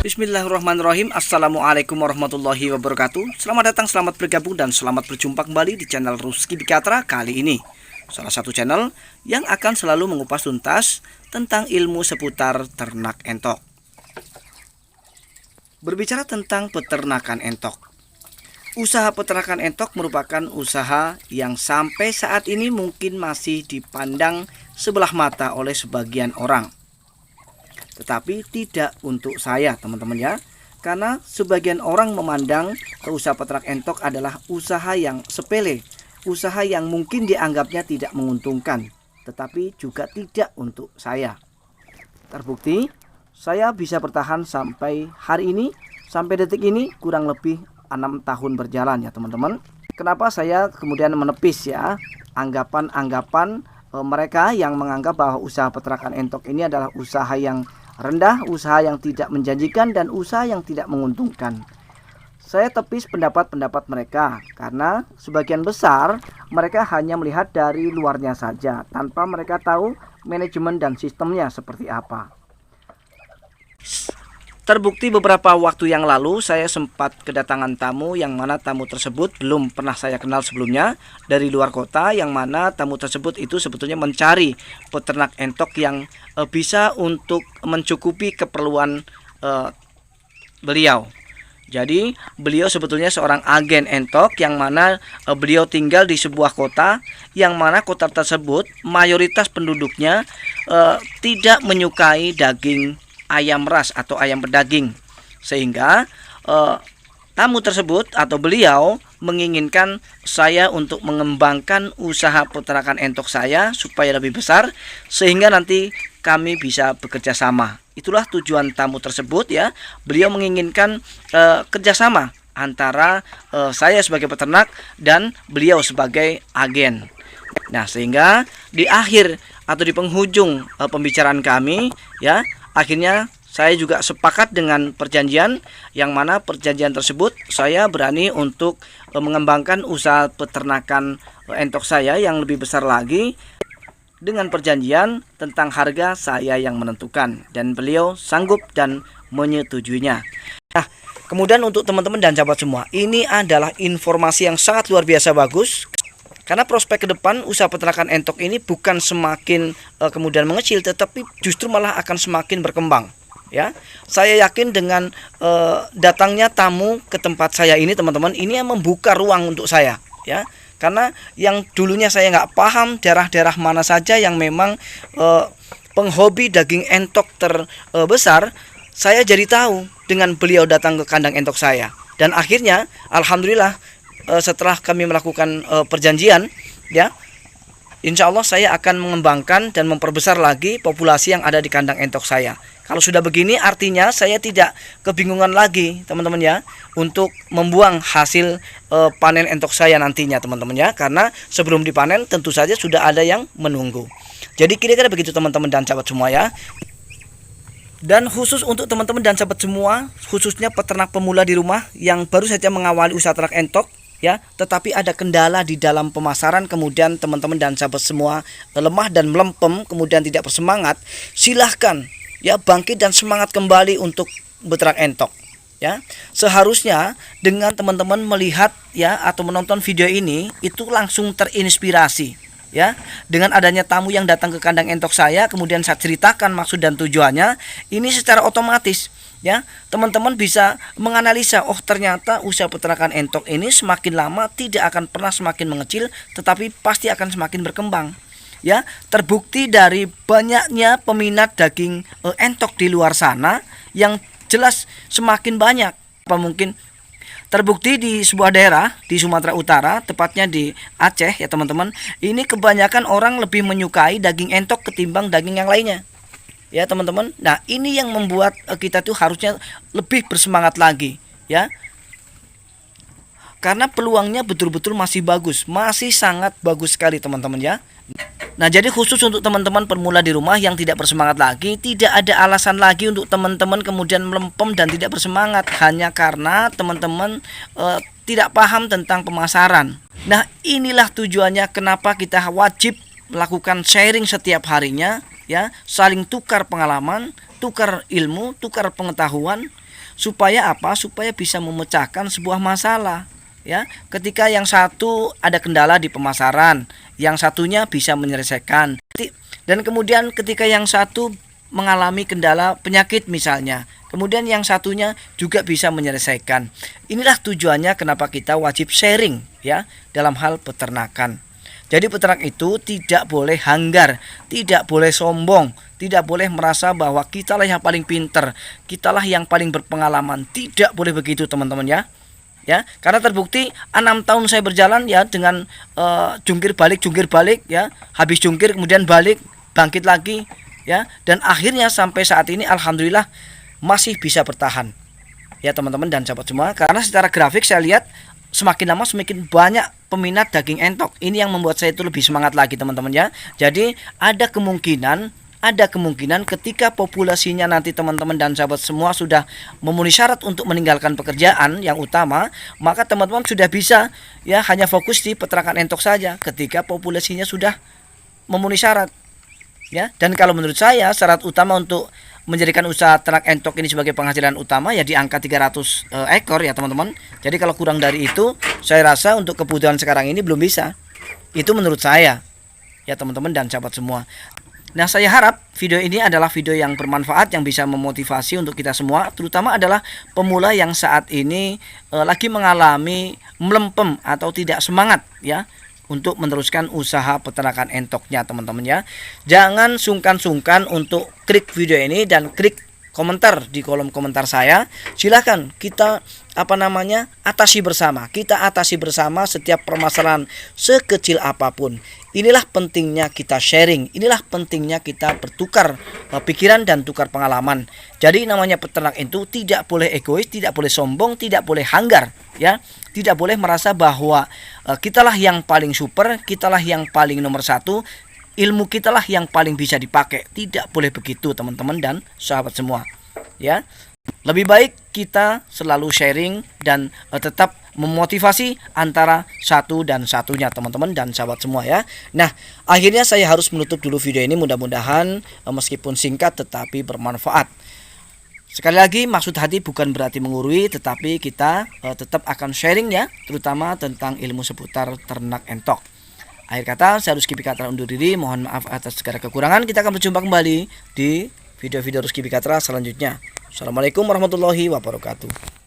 Bismillahirrahmanirrahim. Assalamualaikum warahmatullahi wabarakatuh. Selamat datang, selamat bergabung, dan selamat berjumpa kembali di channel Rusky Dikatra kali ini. Salah satu channel yang akan selalu mengupas tuntas tentang ilmu seputar ternak entok. Berbicara tentang peternakan entok, usaha peternakan entok merupakan usaha yang sampai saat ini mungkin masih dipandang sebelah mata oleh sebagian orang. Tetapi tidak untuk saya, teman-teman ya. Karena sebagian orang memandang usaha peternak entok adalah usaha yang sepele, usaha yang mungkin dianggapnya tidak menguntungkan, tetapi juga tidak untuk saya. Terbukti, saya bisa bertahan sampai hari ini, sampai detik ini kurang lebih 6 tahun berjalan ya teman-teman. Kenapa saya kemudian menepis ya anggapan-anggapan mereka yang menganggap bahwa usaha peternakan entok ini adalah usaha yang rendah, usaha yang tidak menjanjikan, dan usaha yang tidak menguntungkan. Saya tepis pendapat-pendapat mereka karena sebagian besar mereka hanya melihat dari luarnya saja tanpa mereka tahu manajemen dan sistemnya seperti apa. Terbukti beberapa waktu yang lalu saya sempat kedatangan tamu yang mana tamu tersebut belum pernah saya kenal sebelumnya dari luar kota, yang mana tamu tersebut itu sebetulnya mencari peternak entok yang bisa untuk mencukupi keperluan beliau. Jadi beliau sebetulnya seorang agen entok yang mana beliau tinggal di sebuah kota yang mana kota tersebut mayoritas penduduknya tidak menyukai daging ayam ras atau ayam berdaging, sehingga tamu tersebut atau beliau menginginkan saya untuk mengembangkan usaha peternakan entok saya supaya lebih besar sehingga nanti kami bisa bekerja sama. Itulah tujuan tamu tersebut ya. Beliau menginginkan kerjasama antara saya sebagai peternak dan beliau sebagai agen. Nah, sehingga di akhir atau di penghujung pembicaraan kami ya, akhirnya saya juga sepakat dengan perjanjian, yang mana perjanjian tersebut saya berani untuk mengembangkan usaha peternakan entok saya yang lebih besar lagi dengan perjanjian tentang harga saya yang menentukan, dan beliau sanggup dan menyetujuinya. Nah, kemudian untuk teman-teman dan sahabat semua, ini adalah informasi yang sangat luar biasa bagus. Karena prospek ke depan usaha peternakan entok ini bukan semakin kemudian mengecil, tetapi justru malah akan semakin berkembang. Ya, saya yakin dengan datangnya tamu ke tempat saya ini, teman-teman, ini yang membuka ruang untuk saya. Ya, karena yang dulunya saya nggak paham daerah-daerah mana saja yang memang penghobi daging entok terbesar, saya jadi tahu dengan beliau datang ke kandang entok saya. Dan akhirnya, alhamdulillah, setelah kami melakukan perjanjian ya, insya Allah saya akan mengembangkan dan memperbesar lagi populasi yang ada di kandang entok saya. Kalau sudah begini artinya saya tidak kebingungan lagi teman-teman ya untuk membuang hasil panen entok saya nantinya teman-teman ya, karena sebelum dipanen tentu saja sudah ada yang menunggu. Jadi kira-kira begitu teman-teman dan sahabat semua ya. Dan khusus untuk teman-teman dan sahabat semua, khususnya peternak pemula di rumah yang baru saja mengawali usaha ternak entok ya, tetapi ada kendala di dalam pemasaran, kemudian teman-teman dan sahabat semua lemah dan melempem, kemudian tidak bersemangat, silahkan ya bangkit dan semangat kembali untuk beternak entok ya. Seharusnya dengan teman-teman melihat ya atau menonton video ini itu langsung terinspirasi ya, dengan adanya tamu yang datang ke kandang entok saya, kemudian saya ceritakan maksud dan tujuannya, ini secara otomatis ya teman-teman bisa menganalisa, oh ternyata usaha peternakan entok ini semakin lama tidak akan pernah semakin mengecil, tetapi pasti akan semakin berkembang ya. Terbukti dari banyaknya peminat daging entok di luar sana yang jelas semakin banyak. Apa mungkin Terbukti di sebuah daerah di Sumatera Utara, tepatnya di Aceh ya teman-teman, ini kebanyakan orang lebih menyukai daging entok ketimbang daging yang lainnya. Ya teman-teman. Nah, ini yang membuat kita tuh harusnya lebih bersemangat lagi ya. Karena peluangnya betul-betul masih bagus, masih sangat bagus sekali teman-teman ya. Nah, jadi khusus untuk teman-teman pemula di rumah yang tidak bersemangat lagi, tidak ada alasan lagi untuk teman-teman kemudian melempem dan tidak bersemangat hanya karena teman-teman tidak paham tentang pemasaran. Nah, inilah tujuannya kenapa kita wajib melakukan sharing setiap harinya ya, saling tukar pengalaman, tukar ilmu, tukar pengetahuan, supaya apa? Supaya bisa memecahkan sebuah masalah. Ya, ketika yang satu ada kendala di pemasaran, yang satunya bisa menyelesaikan. Dan kemudian ketika yang satu mengalami kendala penyakit misalnya, kemudian yang satunya juga bisa menyelesaikan. Inilah tujuannya kenapa kita wajib sharing ya dalam hal peternakan. Jadi peternak itu tidak boleh hanggar, tidak boleh sombong, tidak boleh merasa bahwa kitalah yang paling pinter, kitalah yang paling berpengalaman. Tidak boleh begitu teman-teman ya. Ya, karena terbukti 6 tahun saya berjalan ya dengan jungkir balik ya, habis jungkir kemudian balik, bangkit lagi ya, dan akhirnya sampai saat ini alhamdulillah masih bisa bertahan. Ya teman-teman dan sahabat semua, karena secara grafik saya lihat semakin lama semakin banyak peminat daging entok. Ini yang membuat saya itu lebih semangat lagi teman-teman ya. Jadi ada kemungkinan ketika populasinya nanti teman-teman dan sahabat semua sudah memenuhi syarat untuk meninggalkan pekerjaan yang utama, maka teman-teman sudah bisa ya hanya fokus di peternakan entok saja ketika populasinya sudah memenuhi syarat ya. Dan kalau menurut saya syarat utama untuk menjadikan usaha ternak entok ini sebagai penghasilan utama ya di angka 300 ekor ya teman-teman. Jadi kalau kurang dari itu saya rasa untuk kebutuhan sekarang ini belum bisa. Itu menurut saya ya teman-teman dan sahabat semua. Nah, saya harap video ini adalah video yang bermanfaat, yang bisa memotivasi untuk kita semua, terutama adalah pemula yang saat ini lagi mengalami melempem atau tidak semangat ya untuk meneruskan usaha peternakan entoknya teman-teman ya. Jangan sungkan-sungkan untuk klik video ini dan klik komentar di kolom komentar saya. Silahkan kita atasi bersama. Kita atasi bersama setiap permasalahan sekecil apapun. Inilah pentingnya kita sharing. Inilah pentingnya kita bertukar pikiran dan tukar pengalaman. Jadi namanya peternak itu tidak boleh egois, tidak boleh sombong, tidak boleh hanggar ya. Tidak boleh merasa bahwa kitalah yang paling super, kitalah yang paling nomor satu, ilmu kitalah yang paling bisa dipakai. Tidak boleh begitu teman-teman dan sahabat semua ya. Lebih baik kita selalu sharing dan tetap memotivasi antara satu dan satunya teman-teman dan sahabat semua ya. Nah, akhirnya saya harus menutup dulu video ini, mudah-mudahan meskipun singkat tetapi bermanfaat. Sekali lagi, maksud hati bukan berarti mengurui, tetapi kita tetap akan sharing ya, terutama tentang ilmu seputar ternak entok. Akhir kata, saya Rizky Bikatra undur diri. Mohon maaf atas segala kekurangan. Kita akan berjumpa kembali di video-video Rizky Bikatra selanjutnya. Assalamualaikum warahmatullahi wabarakatuh.